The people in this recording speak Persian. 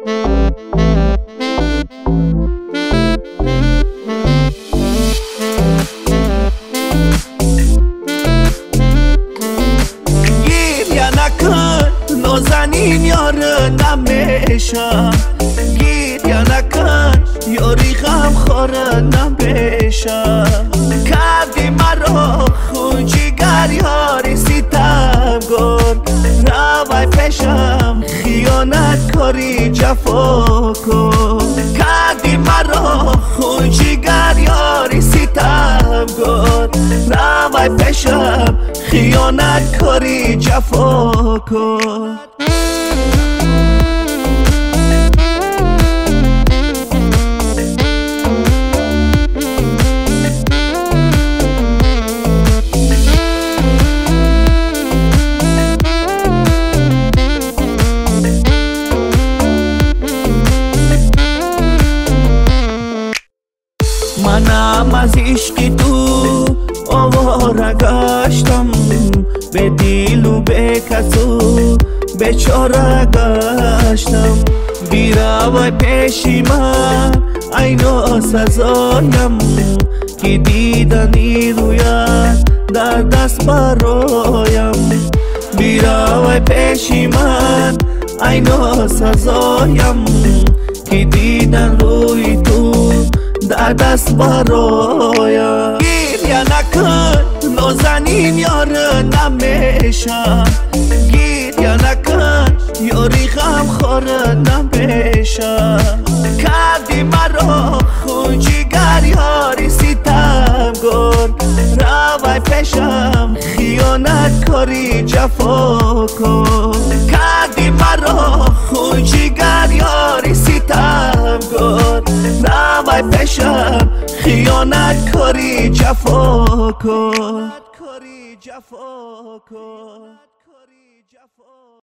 گریه نکن نازنین یار نمیشم، گریه نکن یاری غم خواره نمیشم. کردی مرا خون جگر یاری ستم کن، روی پیشم خیانت کاری جفا کن. کردی مرا خون جگر یاری ستم کن، روی پیشم خیانت کاری جفا کن. منم از عشق تو آواره گشتم، به دل و به کس و بیچاره گشتم. بیروی پیش من ای ناسزایم، که دیدنی رویت در دست برایم. بیروی پیش من ای ناسزایم، که دیدن روی تو در دست برایم. گریه نکن نازنین یار نمیشم، گریه نکن یاری غم خواره نمیشم. کردی مرا خون جگر یاری ستم کن، روی پیشم خیانت کاری جفا کن. کردی مرا خون جگر یاری ستم کن، روی پیشم خیانت کاری جفا کن.